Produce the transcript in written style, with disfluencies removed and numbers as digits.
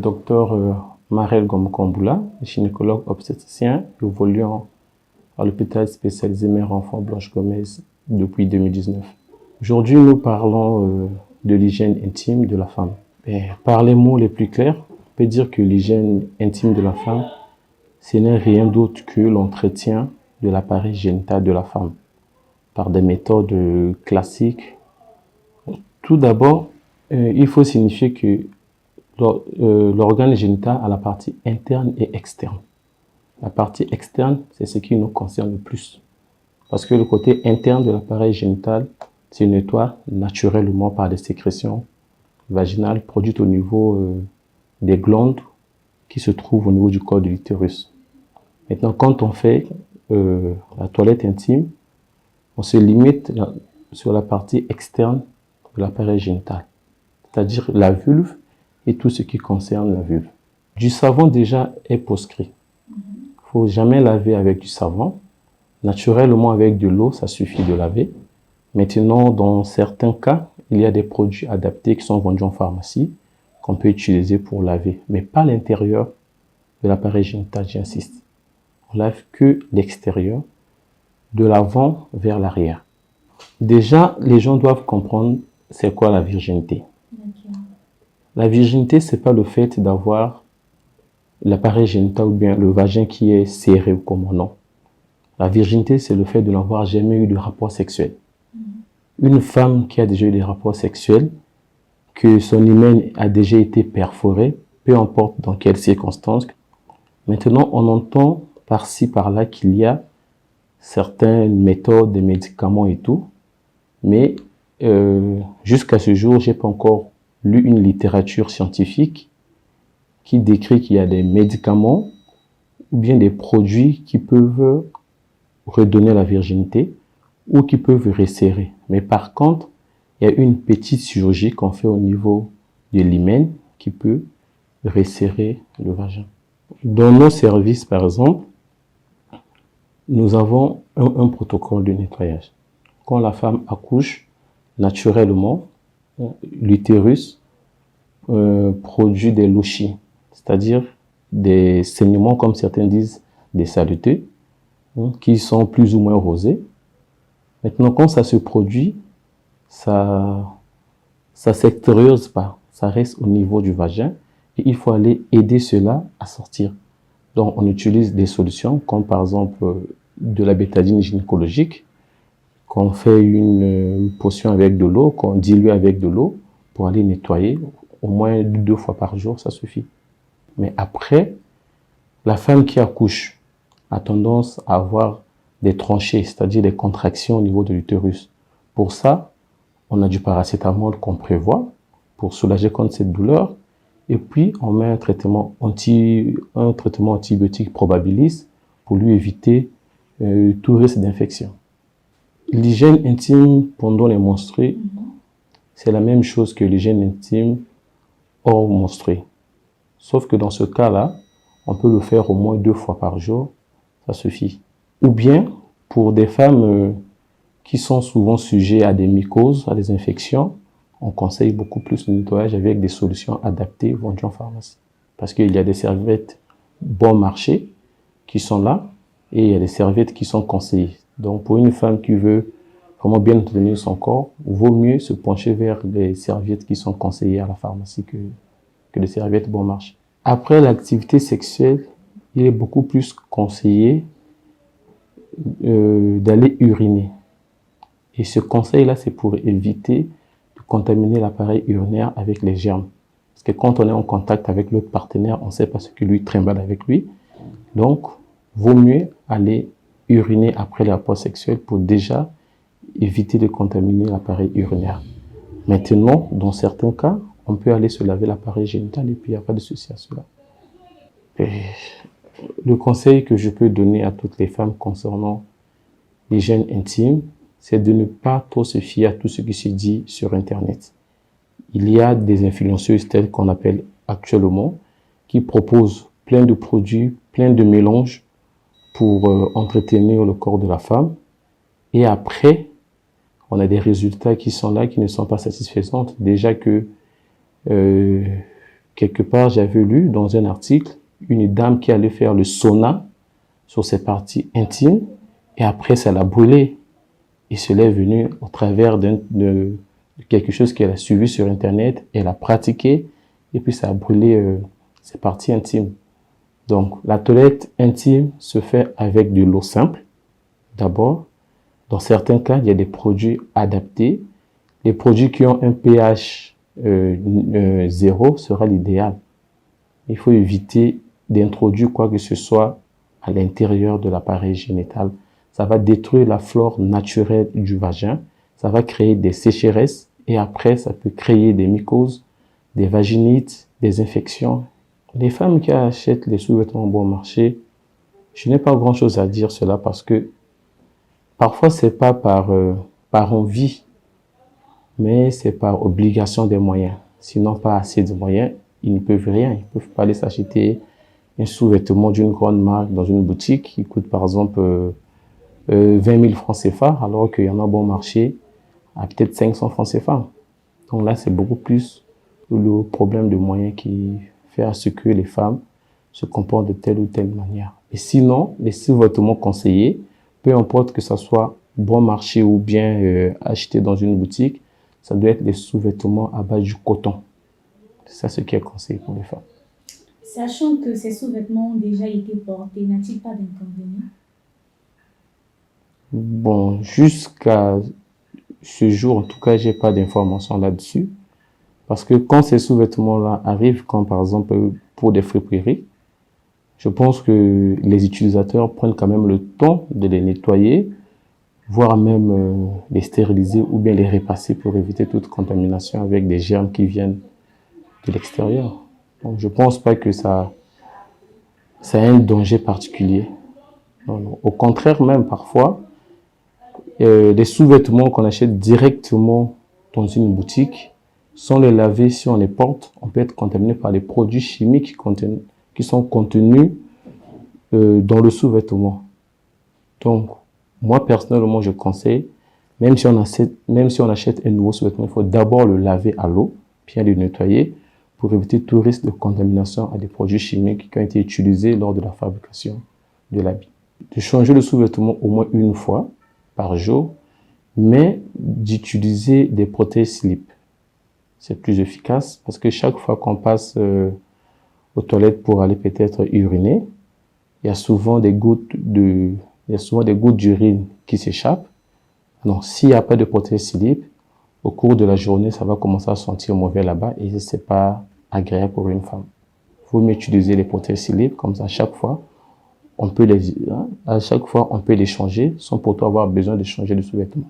docteur Marel Gomkombula, gynécologue obstétricien évoluant à l'hôpital spécialisé Mère-Enfant Blanche Gomez depuis 2019. Aujourd'hui, nous parlons de l'hygiène intime de la femme. Par les mots les plus clairs, on peut dire que l'hygiène intime de la femme, ce n'est rien d'autre que l'entretien de l'appareil génital de la femme par des méthodes classiques. Tout d'abord, il faut signifier que l'organe génital a la partie interne et externe. La partie externe, c'est ce qui nous concerne le plus. Parce que le côté interne de l'appareil génital se nettoie naturellement par des sécrétions vaginales produites au niveau des glandes qui se trouvent au niveau du col de l'utérus. Maintenant, quand on fait la toilette intime, on se limite sur la partie externe de l'appareil génital, c'est-à-dire la vulve et tout ce qui concerne la vulve. Du savon déjà est proscrit. Il ne faut jamais laver avec du savon. Naturellement, avec de l'eau, ça suffit de laver. Maintenant, dans certains cas, il y a des produits adaptés qui sont vendus en pharmacie qu'on peut utiliser pour laver, mais pas l'intérieur de l'appareil génital, j'insiste. On lave que l'extérieur, de l'avant vers l'arrière. Déjà, les gens doivent comprendre c'est quoi la virginité. La virginité, c'est pas le fait d'avoir l'appareil génital ou bien le vagin qui est serré ou comment, non. La virginité, c'est le fait de n'avoir jamais eu de rapport sexuel. Une femme qui a déjà eu des rapports sexuels, que son hymen a déjà été perforé, peu importe dans quelles circonstances. Maintenant, on entend par-ci, par-là qu'il y a certaines méthodes, des médicaments et tout, mais jusqu'à ce jour, j'ai pas encore lu une littérature scientifique qui décrit qu'il y a des médicaments ou bien des produits qui peuvent redonner la virginité ou qui peuvent resserrer. Mais par contre, il y a une petite chirurgie qu'on fait au niveau de l'hymen qui peut resserrer le vagin. Dans nos services, par exemple, nous avons un protocole de nettoyage. Quand la femme accouche, naturellement, l'utérus produit des louchis, c'est-à-dire des saignements, comme certains disent, des saletés, qui sont plus ou moins rosés. Maintenant, quand ça se produit, ça s'extériorise pas, ça reste au niveau du vagin et il faut aller aider cela à sortir. Donc, on utilise des solutions comme par exemple de la bétadine gynécologique, qu'on fait une potion avec de l'eau, qu'on dilue avec de l'eau pour aller nettoyer au moins 2 fois par jour, ça suffit. Mais après, la femme qui accouche a tendance à avoir des tranchées, c'est-à-dire des contractions au niveau de l'utérus. Pour ça, on a du paracétamol qu'on prévoit pour soulager contre cette douleur. Et puis, on met un traitement antibiotique probabiliste pour lui éviter tout risque d'infection. L'hygiène intime pendant les menstrues, c'est la même chose que l'hygiène intime hors menstrues. Sauf que dans ce cas-là, on peut le faire au moins 2 fois par jour, ça suffit. Ou bien, pour des femmes qui sont souvent sujettes à des mycoses, à des infections, on conseille beaucoup plus le nettoyage avec des solutions adaptées vendues en pharmacie. Parce qu'il y a des serviettes bon marché qui sont là et il y a des serviettes qui sont conseillées. Donc, pour une femme qui veut vraiment bien entretenir son corps, il vaut mieux se pencher vers les serviettes qui sont conseillées à la pharmacie que les serviettes bon marché. Après l'activité sexuelle, il est beaucoup plus conseillé d'aller uriner. Et ce conseil-là, c'est pour éviter de contaminer l'appareil urinaire avec les germes. Parce que quand on est en contact avec l'autre partenaire, on ne sait pas ce que lui trimballe avec lui. Donc, vaut mieux aller uriner après les rapports sexuels pour déjà éviter de contaminer l'appareil urinaire. Maintenant, dans certains cas, on peut aller se laver l'appareil génital et puis il n'y a pas de souci à cela. Et le conseil que je peux donner à toutes les femmes concernant l'hygiène intime, c'est de ne pas trop se fier à tout ce qui se dit sur Internet. Il y a des influenceuses telles qu'on appelle actuellement qui proposent plein de produits, plein de mélanges pour entretenir le corps de la femme. Et après, on a des résultats qui sont là, qui ne sont pas satisfaisants. Déjà que quelque part, j'avais lu dans un article une dame qui allait faire le sauna sur ses parties intimes et après, ça l'a brûlé. Et cela est venu au travers de quelque chose qu'elle a suivi sur Internet, elle a pratiqué et puis ça a brûlé ses parties intimes. Donc, la toilette intime se fait avec de l'eau simple, d'abord. Dans certains cas, il y a des produits adaptés. Les produits qui ont un pH 0 sera l'idéal. Il faut éviter d'introduire quoi que ce soit à l'intérieur de l'appareil génital. Ça va détruire la flore naturelle du vagin. Ça va créer des sécheresses et après, ça peut créer des mycoses, des vaginites, des infections. Les femmes qui achètent les sous-vêtements bon marché, je n'ai pas grand-chose à dire cela parce que parfois, c'est pas par envie, mais c'est par obligation des moyens. Sinon, pas assez de moyens, ils ne peuvent rien. Ils ne peuvent pas aller s'acheter un sous-vêtement d'une grande marque dans une boutique qui coûte par exemple 20 000 francs CFA, alors qu'il y en a bon marché à peut-être 500 francs CFA. Donc là, c'est beaucoup plus le problème de moyens qui fait à ce que les femmes se comportent de telle ou telle manière. Et sinon, les sous-vêtements conseillés, peu importe que ça soit bon marché ou bien acheté dans une boutique, ça doit être des sous-vêtements à base du coton. C'est ça ce qui est conseillé pour les femmes. Sachant que ces sous-vêtements ont déjà été portés, n'a-t-il pas d'inconvénient? Bon, jusqu'à ce jour, en tout cas, j'ai pas d'informations là-dessus. Parce que quand ces sous-vêtements-là arrivent, comme par exemple pour des friperies, je pense que les utilisateurs prennent quand même le temps de les nettoyer, voire même les stériliser ou bien les repasser pour éviter toute contamination avec des germes qui viennent de l'extérieur. Donc je pense pas que ça a un danger particulier. Non, non. Au contraire même, parfois, les sous-vêtements qu'on achète directement dans une boutique, sans les laver, si on les porte, on peut être contaminé par les produits chimiques qui sont contenus dans le sous-vêtement. Donc, moi, personnellement, je conseille, même si on achète un nouveau sous-vêtement, il faut d'abord le laver à l'eau, bien le nettoyer, pour éviter tout risque de contamination à des produits chimiques qui ont été utilisés lors de la fabrication de l'habit. De changer le sous-vêtement au moins une fois par jour, mais d'utiliser des protèges slip. C'est plus efficace parce que chaque fois qu'on passe aux toilettes pour aller peut-être uriner, il y a souvent des gouttes d'urine qui s'échappent. Donc, s'il n'y a pas de protège slip, au cours de la journée, ça va commencer à sentir mauvais là-bas et c'est pas agréable pour une femme. Il faut mieux utiliser les protèges slip, comme ça, à chaque fois, on peut les changer sans pour toi avoir besoin de changer de sous-vêtements.